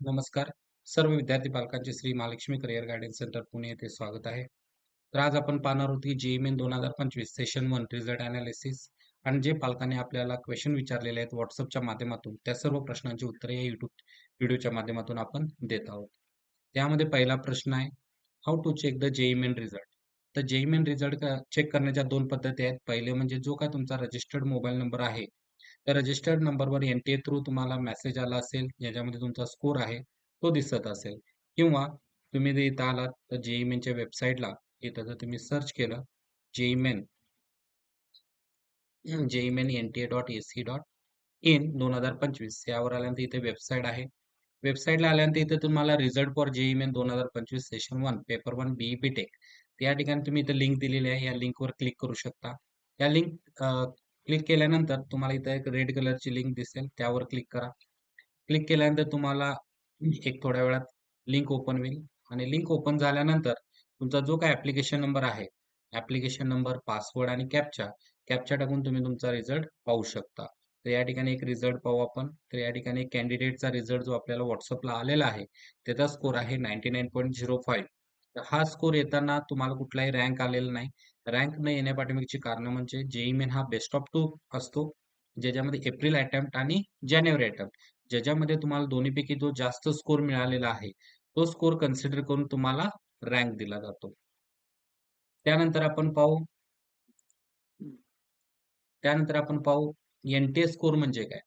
नमस्कार. सर्व विद्यार्थी पालकांचे Shri Mahalakshmi career guidance centre Pune येथे स्वागत आहे. तर आज आपण पाहणार आहोत की JEE Main 2025 session 1 result analysis आणि जे पालकांनी आपल्याला क्वेश्चन विचारलेले आहेत WhatsAppच्या माध्यमातून त्या सर्व प्रश्नांची उत्तरे या YouTube व्हिडिओच्या माध्यमातून आपण देत आहोत. त्यामध्ये पहिला प्रश्न आहे, how to check the JEE Main result. तर जेईई मेन रिझल्ट चेक करण्याच्या दोन पद्धती आहेत. पहिले म्हणजे जो काय तुमचा रजिस्टर्ड मोबाईल नंबर आहे, त्या रजिस्टर्ड नंबरवर एनटीए थ्रू तुम्हाला मेसेज आला असेल, ज्याच्यामध्ये तुमचा स्कोर आहे तो दिसत असेल, किंवा तुम्ही जर इथं आलात तर जेईई मेनच्या वेबसाईटला इथं जर तुम्ही सर्च केलं जेईई मेन JEE-MEN-NTA.AC.in 2025 यावर आल्यानंतर इथे वेबसाईट आहे. वेबसाईटला आल्यानंतर इथे तुम्हाला result for JEE Main 2025 session 1 paper 1 BE BTech या ठिकाणी तुम्ही इथे लिंक दिलेली आहे. या लिंकवर क्लिक करू शकता. या लिंक क्लिक केल्यानंतर तुम्हाला इथे एक रेड कलरची लिंक दिसेल, त्यावर क्लिक करा. क्लिक केल्यानंतर तुम्हाला एक थोड्या वेळात लिंक ओपन होईल आणि लिंक ओपन झाल्यानंतर तुमचा जो काही ॲप्लिकेशन नंबर आहे, ॲप्लिकेशन नंबर, पासवर्ड आणि कॅप्चा टाकून तुम्ही तुमचा रिझल्ट पाहू शकता. तर या ठिकाणी एक रिझल्ट पाहू आपण. तर या ठिकाणी कॅन्डिडेटचा रिझल्ट जो आपल्याला WhatsAppला आलेला आहे, त्याचा स्कोर आहे 99.05. तर हा स्कोर येताना तुम्हाला कुठलाही रँक आलेला नाही. रँक न येण्यापाठीमागची कारणं म्हणजे जेईई मेन हा बेस्ट ऑफ 2 असतो, ज्याच्यामध्ये एप्रिल अटेम्प्ट आणि जानेवारी अटेम्प्ट, ज्याच्यामध्ये तुम्हाला दोन्हीपैकी जो जास्त स्कोर मिळालेला आहे, तो स्कोर कन्सिडर करून तुम्हाला रँक दिला जातो. त्यानंतर आपण पाहू त्यानंतर आपण पाहू एनटीए स्कोर म्हणजे काय?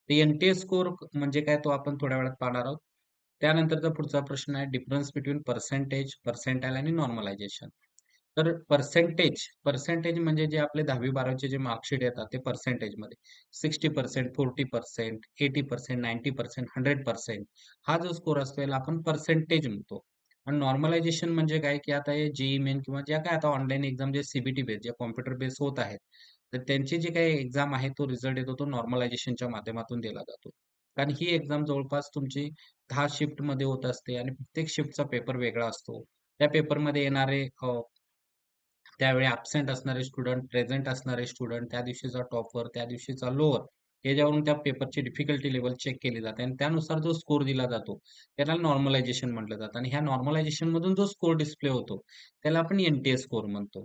तर एनटीए स्कोर म्हणजे काय तो आपण थोड्या वेळात पाहणार आहोत. त्यानंतरचा पुढचा प्रश्न आहे डिफरन्स बिटवीन पर्सेंटेज, पर्सेंटाइल आणि नॉर्मलायझेशन. तर पर्सेंटेज म्हणजे जे आपले 10वी-12वीचे जे मार्कशीट येतात ते पर्सेंटेजमध्ये 60%, 40%, 80%, 90%, 100% हा जो स्कोर असतो याला आपण पर्सेंटेज म्हणतो. आणि नॉर्मलायझेशन म्हणजे काय, की आता हे जेईई मेन किंवा ज्या काय आता ऑनलाईन एक्झाम जे सीबीटी बेस, जे कॉम्प्युटर बेस होत आहेत, तर त्यांची जी काही एक्झाम आहे तो रिझल्ट येतो तो नॉर्मलायझेशनच्या माध्यमातून दिला जातो. कारण ही एक्झाम जवळपास तुमची 10 शिफ्टमध्ये होत असते आणि प्रत्येक शिफ्टचा पेपर वेगळा असतो. त्या पेपरमध्ये येणारे त्यावेळी ॲब्सेंट असणारे स्टुडंट, प्रेझेंट असणारे स्टुडंट, त्या दिवशीचा टॉपर, त्या दिवशीचा लोअर, याच्यावरून त्या पेपरची डिफिकल्टी लेव्हल चेक केली जाते आणि त्यानुसार जो स्कोर दिला जातो, त्याला नॉर्मलायझेशन म्हटलं जातं आणि ह्या नॉर्मलायझेशनमधून जो स्कोर डिस्प्ले होतो, त्याला आपण एनटीए स्कोर म्हणतो.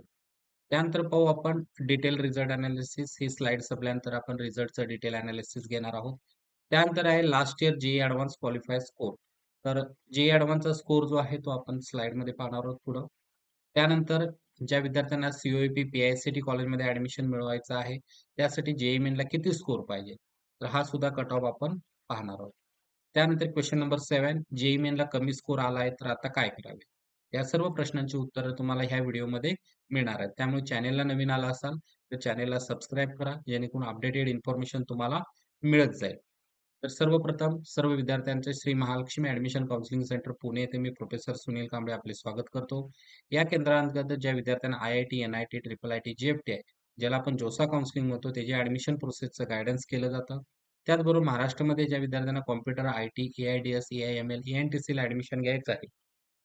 त्यानंतर पाहू आपण डिटेल रिझल्ट अनालिसिस. ही स्लाईड संपल्यानंतर आपण रिझल्टचं डिटेल अनालिसिस घेणार आहोत. त्यानंतर आहे last year JEE advance qualify score. तर जेईई ॲडव्हान्सचा स्कोर जो आहे तो आपण स्लाईडमध्ये पाहणार आहोत पुढं. त्यानंतर ज्या विद्यार्थ्यांना सीओईपी, पीआयसीटी कॉलेजमध्ये ॲडमिशन मिळवायचं आहे, त्यासाठी जेईई मेनला किती स्कोर पाहिजे? तर हा सुद्धा कट ऑफ आपण पाहणार आहोत. त्यानंतर क्वेश्चन नंबर 7, जेईई मेनला कमी स्कोर आला आहे, तर आता काय करावे? या सर्व प्रश्नांची उत्तरं तुम्हाला ह्या व्हिडिओमध्ये मिळणार आहेत. त्यामुळे चॅनेलला नवीन आला असाल, तर चॅनेलला सबस्क्राईब करा, जेणेकरून अपडेटेड इन्फॉर्मेशन तुम्हाला मिळत जाईल. तर सर्वप्रथम सर्व विद्यार्थ्यांचे Shri Mahalakshmi admission counselling centre Pune येथे मी प्रोफेसर सुनील कांबळे आपले स्वागत करतो. या केंद्राअंतर्गत ज्या विद्यार्थ्यांना आय-आय-टी, एन-आय-टी, ट्रिपल-आय-टी, जी-एफ-टी आहे, ज्याला आपण जोसा काउन्सिलिंग म्हणतो, त्याचे ॲडमिशन प्रोसेसचं गाईडन्स केलं जातं. त्याचबरोबर महाराष्ट्रामध्ये ज्या विद्यार्थ्यांना कॉम्प्युटर, आय-टी, ए-आय-डी-एस, ए-आय-एम-एल, ए-एन-टी-सीला ॲडमिशन घ्यायचं आहे,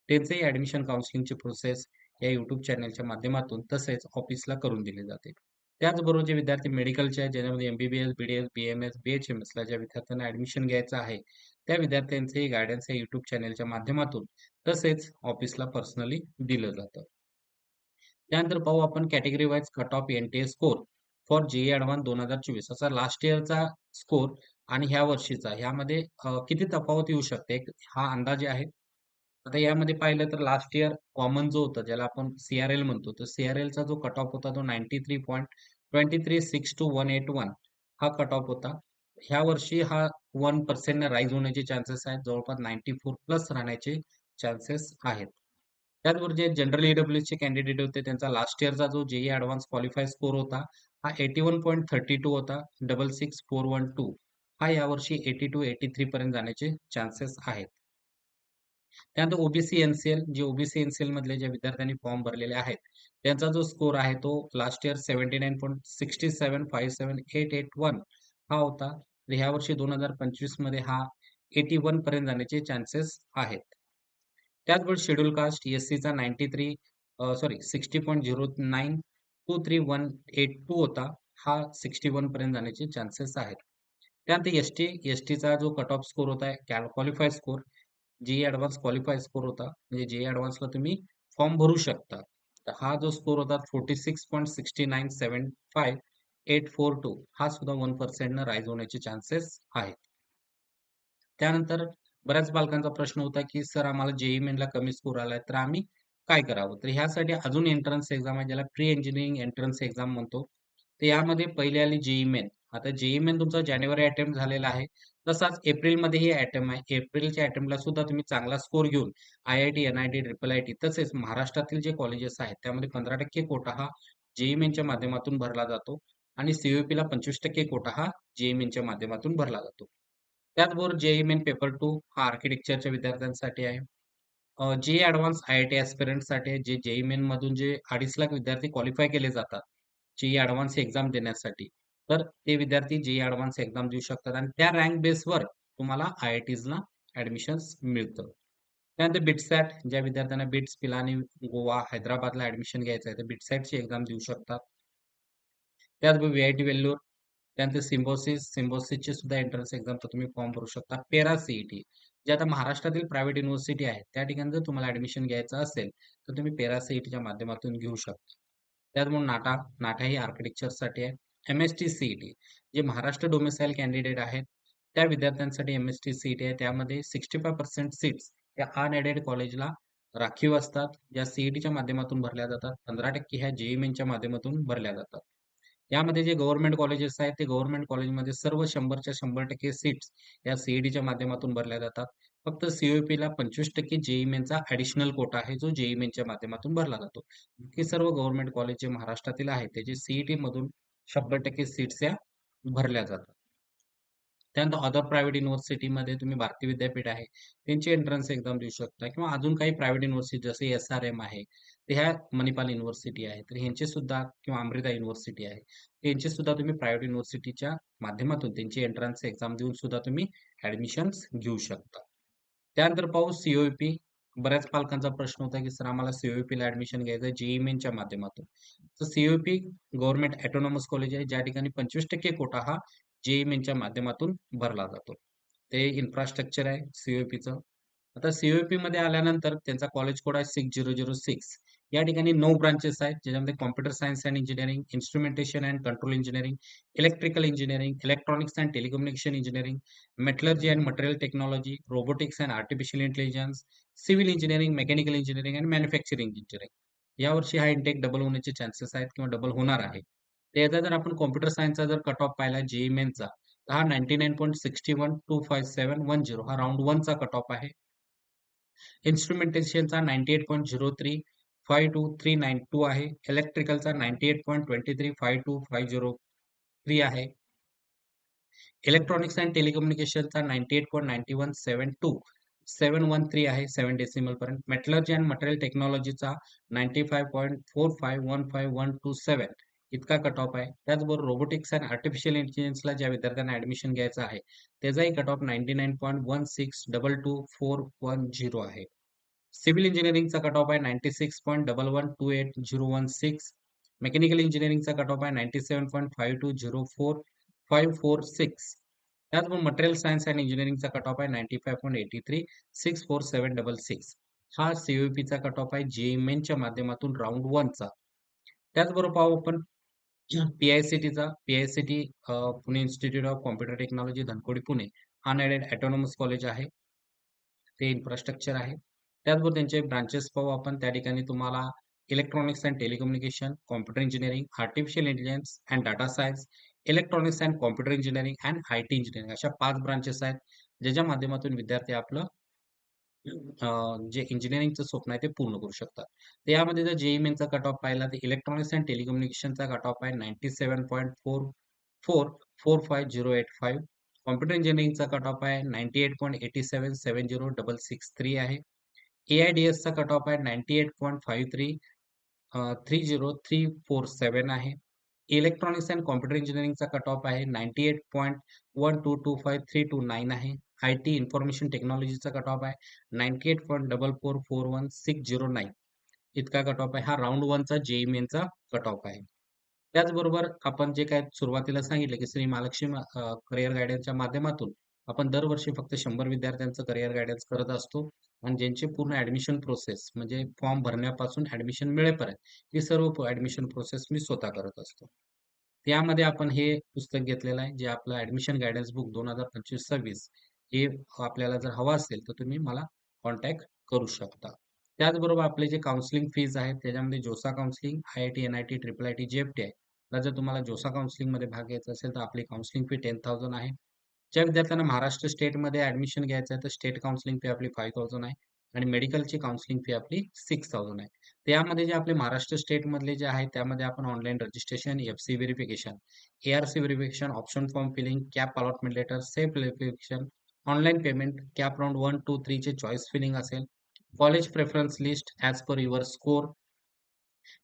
त्यांचंही ॲडमिशन काउन्सिलिंगची प्रोसेस या YouTube चॅनलच्या माध्यमातून तसेच ऑफिसला करून दिली जाते. त्याचबरोबर जे विद्यार्थी मेडिकलचे आहेत, ज्याच्यामध्ये एम-बी-बी-एस, बी-डी-एस, बी-एम-एस, बी-एच-एम-एसला ज्या विद्यार्थ्यांना ॲडमिशन घ्यायचं आहे, त्या विद्यार्थ्यांचंही गाईडन्स या YouTube चॅनलच्या माध्यमातून तसेच ऑफिसला पर्सनली दिलं जातं. त्यानंतर पाहू आपण category wise cut off NTA score for JEE advance 2024 असा लास्ट इयरचा स्कोर आणि ह्या वर्षीचा ह्यामध्ये किती तफावत येऊ शकते हा अंदाजे आहे. आता यामध्ये पाहिलं तर लास्ट इयर कॉमन जो होता ज्याला आपण सीआरएल म्हणतो, तर सीआरएलचा जो कट ऑफ होता तो 93.2362181 हा कट ऑफ होता. ह्या वर्षी हा 1% ने राईज होण्याचे चान्सेस आहेत. जवळपास 94 प्लस राहण्याचे चान्सेस आहेत. त्याचबरोबर जे जनरल ईडब्ल्यूचे कॅन्डिडेट होते त्यांचा लास्ट इयरचा जो जेईई ॲडव्हान्स क्वालिफाय स्कोर होता हा 81.32 होता. 66412 हा यावर्षी 82-83 पर्यंत जाण्याचे चान्सेस आहेत. त्यानंतर ओबीसी एनसीएल जे ओबीसी एनसीएल मधले ज्या विद्यार्थ्यांनी फॉर्म भरलेले आहेत, त्यांचा जो स्कोर आहे तो लास्ट इयर 79.6757881 हा होता. तर ह्या वर्षी 2025 मध्ये हा 81 पर्यंत जाण्याचे चान्सेस आहेत. त्याचबरोबर शेड्यूल कास्ट एससीचा 60.09231182 होता. हा 61 पर्यंत जाण्याचे चान्सेस आहेत. त्यानंतर एस टीचा जो कट ऑफ स्कोर होता qualify score, JEE advance qualify score होता. म्हणजे जेई ॲडव्हान्सला तुम्ही फॉर्म भरू शकता. तर हा जो स्कोर होता 46.6975842 हा सुद्धा 1% न राईज होण्याचे चान्सेस आहेत. त्यानंतर बऱ्याच पालकांचा प्रश्न होता, की सर आम्हाला जेईई मेनला कमी स्कोर आलाय, तर आम्ही काय करावं? तर ह्यासाठी अजून एंट्रन्स एक्झाम आहे, ज्याला प्री इंजिनिअरिंग एंट्रन्स एक्झाम म्हणतो. तर यामध्ये पहिली आली जेईई मेन. आता जेईई मेन तुमचा जानेवारी अटेम्प्ट झालेला आहे. तसाच एप्रिलमध्येही अटेम्प्ट आहे. एप्रिलच्या अटेम्प्टला सुद्धा तुम्ही चांगला स्कोर घेऊन आय-आय-टी, एन-आय-टी, ट्रिपल आय-टी तसेच महाराष्ट्रातील जे कॉलेजेस आहेत, त्यामध्ये 15% कोटा हा जेईई मेनच्या माध्यमातून भरला जातो आणि सी-यू-ईपीला 25% कोटा हा जेईई मेनच्या माध्यमातून भरला जातो. त्याचबरोबर जेईई मेन पेपर 2 हा आर्किटेक्चरच्या विद्यार्थ्यांसाठी आहे. जेईई ॲडव्हान्स आय-आय-टी ॲस्पिरंट्ससाठी आहे, जे जेईई मेनमधून जे 2.5 लाख विद्यार्थी क्वालिफाय केले जातात, जेईई ॲडव्हान्स एक्झाम देण्यासाठी. तर ते विद्यार्थी जेईई ॲडव्हान्स एक्झाम देऊ शकतात आणि त्या रँक बेसवर तुम्हाला आय-आय-टीजला ॲडमिशन्स मिळतं. त्यानंतर बिटसॅट ज्या विद्यार्थ्यांना बिट्स, पिलानी, गोवा, हैदराबादला ॲडमिशन घ्यायचं आहे, तर बिटसॅटची एक्झाम देऊ शकतात. त्याचबरोबर व्ही-आय-टी वेल्लोर, त्यानंतर सिम्बॉसिसची सुद्धा एंट्रन्स एक्झामचा तुम्ही फॉर्म भरू शकता. पेरा-सी-ई-टी जे आता महाराष्ट्रातील प्रायव्हेट युनिव्हर्सिटी आहे, त्या ठिकाणी जर तुम्हाला ॲडमिशन घ्यायचं असेल, तर तुम्ही पेरा-सी-ई-टीच्या माध्यमातून घेऊ शकता. त्याचबरोबर नाटा ही आर्किटेक्चरसाठी आहे. एम-एस-टी-सी-ई-टी जे महाराष्ट्र डोमिसाईल कॅन्डिडेट आहेत, त्या विद्यार्थ्यांसाठी एम-एस-टी-सी-ई-टी आहे. त्यामध्ये 65% सीट्स या अनएडेड कॉलेजला राखीव असतात, ज्या सी-ई-टीच्या माध्यमातून भरल्या जातात. 15% ह्या जेईई मेनच्या माध्यमातून भरल्या जातात. यामध्ये जे गव्हर्नमेंट कॉलेजेस आहेत, ते गव्हर्नमेंट कॉलेजमध्ये सर्व 100च्या 100% सीट्स या सी-ई-टीच्या माध्यमातून भरल्या जातात. फक्त सी-यू-ईपीला 25% जेईई मेनचा ॲडिशनल कोटा आहे, जो जेईई मेनच्या माध्यमातून भरला जातो. बाकी सर्व गव्हर्नमेंट कॉलेज जे महाराष्ट्रातील आहेत, त्याचे सी-ई-टीमधून 100% सीट्स या भरल्या जातात. त्यानंतर अदर प्रायव्हेट युनिव्हर्सिटीमध्ये तुम्ही भारती विद्यापीठ आहे, त्यांची एंट्रन्स एक्झाम देऊ शकता किंवा अजून काही प्रायव्हेट युनिव्हर्सिटी जसे एस-आर-एम आहे, तर ह्या मणिपाल युनिव्हर्सिटी आहे, तर ह्यांचे सुद्धा किंवा अमृता युनिव्हर्सिटी आहे, त्यांचे सुद्धा तुम्ही प्रायव्हेट युनिव्हर्सिटीच्या माध्यमातून त्यांची एंट्रन्स एक्झाम देऊन सुद्धा तुम्ही ॲडमिशन्स घेऊ शकता. त्यानंतर पाहू सी-ओ-ई-पी. बऱ्याच पालकांचा प्रश्न होता, की सर आम्हाला सी-ओ-ई-पीला ॲडमिशन घ्यायचं आहे जेईई मेनच्या माध्यमातून. तर सी-ओ-ई-पी गव्हर्नमेंट ऑटोनॉमस कॉलेज आहे, ज्या ठिकाणी 25% कोटा हा जेईई मेनच्या माध्यमातून भरला जातो. ते इन्फ्रास्ट्रक्चर आहे सी-ओ-ई-पीचं. आता सी-ओ-ई-पीमध्ये आल्यानंतर त्यांचा कॉलेज कोड आहे 6006. या ठिकाणी 9 ब्रांचेस आहेत, ज्याच्यामध्ये computer science and engineering, instrumentation and control engineering, electrical engineering, electronics and telecommunication engineering, metallurgy and material technology, robotics and artificial intelligence, civil engineering, mechanical engineering and manufacturing engineering. यावर्षी हा intake double होण्याचे chances आहेत किंवा double होणार आहे. त्याचा जर आपण कॉम्प्युटर सायन्सचा जर कट ऑफ पाहिला जेईई मेनचा, तर हा 99.61257110 हा राउंड 1 चा कट ऑफ आहे. इन्स्ट्रुमेंटेशनचा 98.03529392 आहे. इलेक्ट्रिकलचा 98.235250 आहे. इलेक्ट्रॉनिक्स अँड टेलिकम्युनिकेशनचा 98.9172 आहे 7 डेसिमल पर्यंत. मेटलर्जी अँड मटेरियल टेक्नॉलॉजीचा 95.45151127 इतका कट ऑफ आहे. त्याचबरोबर रोबोटिक्स अँड आर्टिफिशियल इंटेलिजन्सला ज्या विद्यार्थ्यांना ॲडमिशन घ्यायचं आहे, त्याचाही कट ऑफ 99.16224110 आहे. सिव्हिल इंजिनिअरिंगचा कट ऑफ आहे 96.11280116. मेकॅनिकल इंजिनिअरिंगचा कट ऑफ आहे 97.52045546. त्याचबरोबर मटेरियल सायन्स अँड इंजिनिअरिंगचा कट ऑफ आहे 95.83644766. हा सी-यू-ई-पीचा कट ऑफ आहे जेईई मेनच्या माध्यमातून राउंड 1 चा. त्याचबरोबर पाहू आपण पी-आय-सी-टीचा. PICT Pune institute of computer technology Dhankawadi Pune unaided autonomous college आहे. ते इन्फ्रास्ट्रक्चर आहे. त्याचबरोबर त्यांचे ब्रांचेस पाहू आपण. त्या ठिकाणी तुम्हाला electronics and telecommunication, computer engineering, artificial intelligence and data science, electronics and computer engineering and IT engineering अशा 5 ब्रांचेस आहेत, ज्याच्या माध्यमातून विद्यार्थी आपलं जे इंजिनिअरिंगचं स्वप्न आहे ते पूर्ण करू शकतात. तर यामध्ये जर जेईई मेनचा कट ऑफ पाहिला तर इलेक्ट्रॉनिक्स अँड टेलिकम्युनिकेशनचा कट ऑफ आहे 97.444508. कॉम्प्युटर इंजिनिअरिंगचा कट ऑफ आहे 98.87706663 आहे. ए-आय-डी-एसचा कट ऑफ आहे 98.53 30347 आहे. इलेक्ट्रॉनिक्स अँड कॉम्प्युटर इंजिनिअरिंगचा कट ऑफ आहे 98.1225329 आहे. आय-टी इन्फॉर्मेशन टेक्नॉलॉजीचा कट ऑफ आहे 98.444160 इतका कट ऑफ आहे. हा राउंड 1 चा जेईई मेनचा कट ऑफ आहे. त्याचबरोबर आपण जे काय सुरुवातीला सांगितलं, की श्री महालक्ष्मी करियर गायडन्सच्या माध्यमातून आपण दरवर्षी फक्त 100 विद्यार्थ्यांचं करियर गायडन्स करत असतो आणि ज्यांची पूर्ण ॲडमिशन प्रोसेस म्हणजे फॉर्म भरण्यापासून ॲडमिशन मिळेपर्यंत ही सर्व ॲडमिशन प्रोसेस मी स्वतः करत असतो. त्यामध्ये आपण हे पुस्तक घेतलेलं आहे, जे आपलं ॲडमिशन गाईडन्स बुक 2025-26 हे आपल्याला जर हवं असेल, तर तुम्ही मला कॉन्टॅक्ट करू शकता. त्याचबरोबर आपले जे काउन्सिलिंग फीज आहेत, त्याच्यामध्ये जोसा counselling, IIT, NIT, IIIT, JEPT आहे. तर जर तुम्हाला जोसा काउन्सिलिंगमध्ये भाग घ्यायचा असेल, तर आपली काउन्सिलिंग फी 10,000 आहे. ज्या विद्यार्थ्यांना महाराष्ट्र स्टेटमध्ये ॲडमिशन घ्यायचं आहे, तर स्टेट काउन्सिलिंग फी आपली 5,000 आहे आणि मेडिकलची काउन्सिलिंग फी आपली 6,000 आहे. त्यामध्ये जे आपले महाराष्ट्र स्टेटमधले जे आहेत, त्यामध्ये आपण online registration, FC verification, ARC verification, option form filling, CAP allotment letter, self verification, online payment, CAP round 1, 2, 3 चे चॉईस फिलिंग असेल, college preference list as per your score,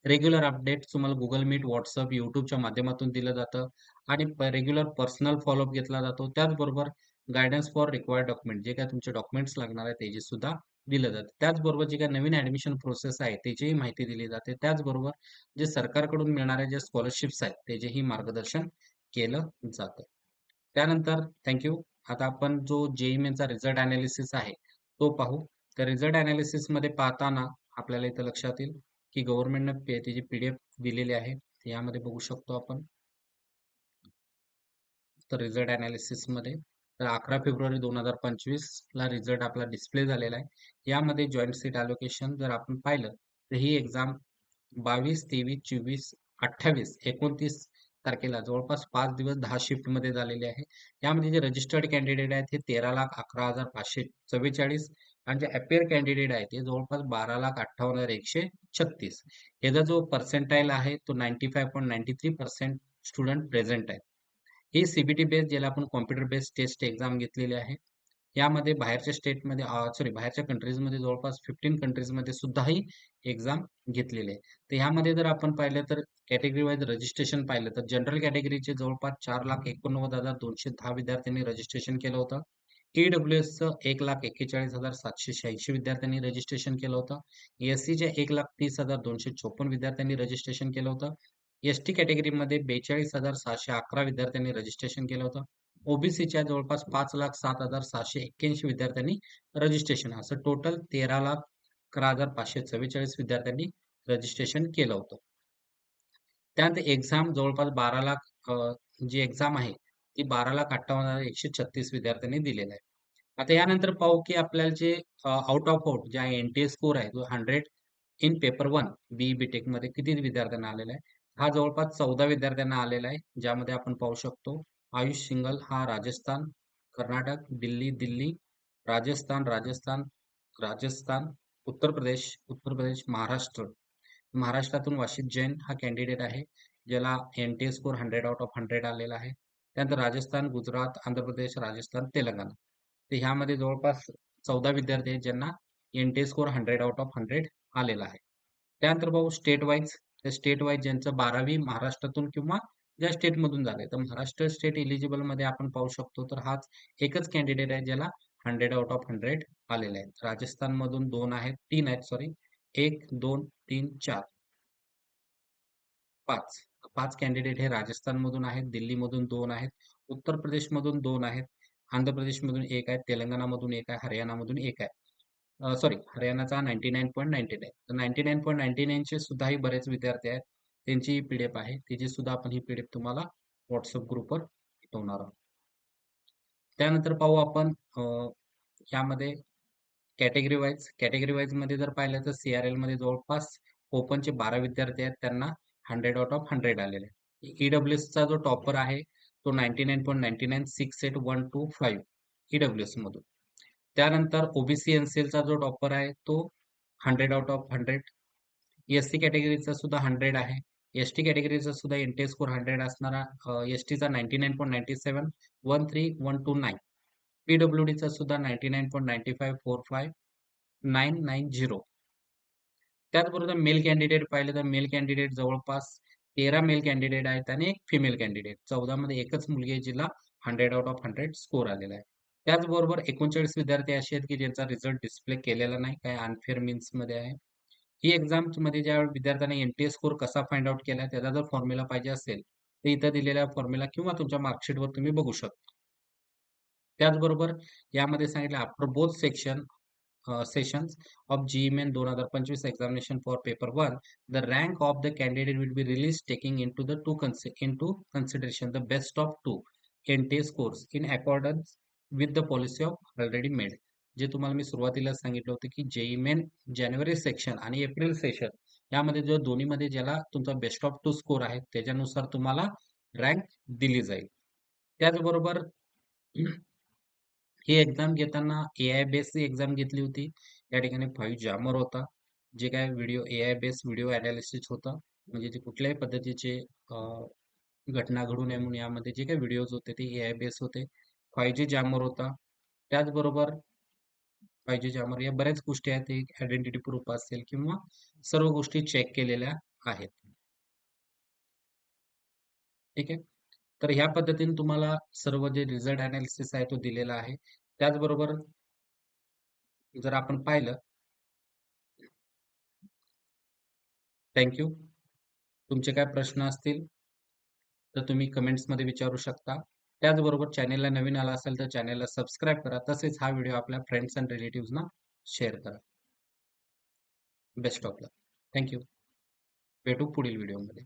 regular update तुम्हाला Google Meet, WhatsApp, YouTubeच्या माध्यमातून दिलं जातं आणि regular personal follow up घेतला जातो. त्याचबरोबर गाईडन्स फॉर रिक्वायर्ड डॉक्युमेंट जे काही तुमचे डॉक्युमेंट्स लागणार आहेत त्याची सुद्धा दिलं जातं. त्याचबरोबर जे काही नवीन ॲडमिशन प्रोसेस आहे त्याचीही माहिती दिली जाते. त्याचबरोबर जे सरकारकडून मिळणाऱ्या ज्या स्कॉलरशिप्स आहेत त्याचेही मार्गदर्शन केलं जातं. त्यानंतर आता आपण जो JEE रिझल्ट एनालिसिस आहे तो पाहू. तर रिझल्ट एनालिसिसमध्ये पाहताना आपल्याला इथं लक्षात येईल की गव्हर्नमेंटनं त्याची PDF दिलेली आहे. यामध्ये बघू शकतो आपण. तर रिझल्ट एनालिसिसमध्ये तर 11 फेब्रुवारी 2025 ला रिझल्ट आपला डिस्प्ले झालेला आहे. यामध्ये जॉइंट सीट अलोकेशन जर आपण पाहिलं तर ही एक्झाम 22, 23, 24, 28, 29 तारखेला जवळपास 5 दिवस 10 शिफ्टमध्ये झालेली आहे. यामध्ये जे रजिस्टर्ड कॅन्डिडेट आहेत हे 13,11,544 आणि जे अपियर कॅन्डिडेट आहेत ते जवळपास 12,58,136. याचा जो पर्सेंटाईल आहे तो 95.93% स्टुडंट प्रेझेंट आहेत. ही CBT बेस्ड ज्याला आपण कॉम्प्युटर बेस्ड टेस्ट एक्झाम घेतलेली आहे. यामध्ये बाहेरच्या स्टेटमध्ये बाहेरच्या कंट्रीजमध्ये जवळपास 15 कंट्रीजमध्ये सुद्धा ही एक्झाम घेतलेली आहे. तर ह्यामध्ये जर आपण पाहिलं तर कॅटेगरी वाईज रजिस्ट्रेशन पाहिलं तर जनरल कॅटेगरीचे जवळपास 4,89,210 विद्यार्थ्यांनी रजिस्ट्रेशन केलं होतं. EWSचं 1,41,786 विद्यार्थ्यांनी रजिस्ट्रेशन केलं होतं. SCच्या 1,30,254 विद्यार्थ्यांनी रजिस्ट्रेशन केलं होतं. ST कॅटेगरीमध्ये 42,611 विद्यार्थ्यांनी रजिस्ट्रेशन केलं होतं. OBCच्या जवळपास 5,07,781 विद्यार्थ्यांनी रजिस्ट्रेशन असं टोटल 13,11,544 विद्यार्थ्यांनी रजिस्ट्रेशन केलं होतं. त्यानंतर एक्झाम जवळपास 12,00,000 जी एक्झाम आहे ती 12,58,136 विद्यार्थ्यांनी दिलेला आहे. आता यानंतर पाहू की आपल्याला जे आउट ऑफ आउट जे आहे NTA स्कोर आहे तो 100 इन पेपर 1 BE BTECमध्ये किती विद्यार्थ्यांना आलेला आहे? हा जवळपास 14 विद्यार्थ्यांना आलेला आहे. ज्यामध्ये आपण पाहू शकतो आयुष सिंघल हा राजस्थान, कर्नाटक, दिल्ली, राजस्थान, उत्तर प्रदेश, महाराष्ट्रातून वाशिद जैन हा कॅन्डिडेट आहे, ज्याला NTA स्कोर 100 आउट ऑफ 100 आलेला आहे. त्यानंतर राजस्थान, गुजरात, आंध्र प्रदेश, राजस्थान, तेलंगणा. तर ह्यामध्ये जवळपास 14 विद्यार्थी आहेत ज्यांना NTA स्कोर 100 आउट ऑफ 100 आलेला आहे. त्यानंतर पाहू स्टेट वाईज. तर स्टेट वाईज ज्यांचं 12वी महाराष्ट्रातून किंवा ज्या स्टेटमधून झालंय, तर महाराष्ट्र स्टेट एलिजिबलमध्ये आपण पाहू शकतो, तर हाच एकच कॅन्डिडेट आहे ज्याला 100 आउट ऑफ 100 आलेले आहेत. राजस्थानमधून 2 आहेत, 3 आहेत सॉरी. 1, 2, 3, 4, 5. 5 कॅन्डिडेट हे राजस्थानमधून आहेत, दिल्लीमधून 2 आहेत, उत्तर प्रदेशमधून 2 आहेत, आंध्र प्रदेशमधून 1 आहे, तेलंगणामधून 1 आहे, हरियाणामधून 1 आहे. सॉरी हरियाणाचा 99.99. तर 99.99 चे सुद्धाही बरेच विद्यार्थी आहेत. त्यांची PDF आहे. त्याची सुद्धा आपण ही PDF तुम्हाला WhatsApp ग्रुपवर पाठवणार आहोत. त्यानंतर पाहू आपण यामध्ये कॅटेगरी वाईजमध्ये जर पाहिलं तर CRLमध्ये जवळपास ओपनचे 12 विद्यार्थी आहेत. त्यांना 100 आउट ऑफ 100 आलेले आहे. EWSचा जो टॉपर आहे तो 99.99 68125 EWS मधून. त्यानंतर OBC NCLचा जो टॉपर आहे तो 100 आउट ऑफ 100. SC कॅटेगरीचा सुद्धा 100 आहे. ST कॅटेगरीचा सुद्धा NTA स्कोर 100 असणारा STचा 99.97 13129. PWDचा सुद्धा 99.95 45990. त्याचबरोबर मेल कॅन्डिडेट पाहिलं तर मेल कॅन्डिडेट जवळपास 13 मेल कॅन्डिडेट आहेत आणि एक फिमेल कॅन्डिडेट. 14 मध्ये एकच मुलगी आहे जिला 100 आउट ऑफ 100 स्कोर आलेला आहे. त्याचबरोबर 39 विद्यार्थी असे आहेत की ज्यांचा रिझल्ट डिस्प्ले केलेला नाही. काही अनफेअर मीन्समध्ये आहे. ही एक्झाममध्ये ज्या विद्यार्थ्यांना एन-टी-ए स्कोर कसा फाइंड आउट केला त्याचा जर फॉर्म्युला पाहिजे असेल, तर इथं दिलेल्या फॉर्म्युला किंवा तुमच्या मार्कशीटवर तुम्ही बघू शकता. त्याचबरोबर यामध्ये सांगितलं after both sessions of GMAN 2025 examination for paper 1, the rank of the candidate will be released taking into consideration the best of two NTA scores in accordance with the policy of already made. जे तुम्हाला मी सुरुवातीला सांगितलं होतं की JEE Main जानेवारी section आणि April session यामध्ये जो दोन्हीमध्ये ज्याला तुमचा बेस्ट ऑफ टू स्कोर आहे त्याच्यानुसार तुम्हाला रँक दिली जाईल. त्याचबरोबर ही एक्झाम घेताना ए-आय बेसची एक्झाम घेतली होती. या ठिकाणी 5 जामर होता. जे काय ए-आय बेस व्हिडिओ एनालिसिस होता. म्हणजे ते कुठल्याही पद्धतीचे अ, घटना घडू नये म्हणून यामध्ये जे काही व्हिडिओज होते ते ए-आय बेस होते. 5G जामर होता. त्याचबरोबर 5G जामर या बऱ्याच गोष्टी आहेत. एक आयडेंटिटी प्रूफ असेल किंवा सर्व गोष्टी चेक केलेल्या आहेत. ठीक आहे. तर ह्या पद्धतीने तुम्हाला सर्व जे रिझल्ट एनालिसिस आहे तो दिलेला आहे. त्याचबरोबर जर आपण पाहिलं थँक यू. तुमचे काय प्रश्न असतील तर तुम्ही कमेंट्समध्ये विचारू शकता. त्याचबरोबर चॅनेलला नवीन आला असेल तर चॅनेलला सबस्क्राईब करा. तसेच हा व्हिडिओ आपल्या फ्रेंड्स अँड रिलेटिव्हजना शेअर करा. Best of luck. Thank you. भेटू पुढील व्हिडिओमध्ये.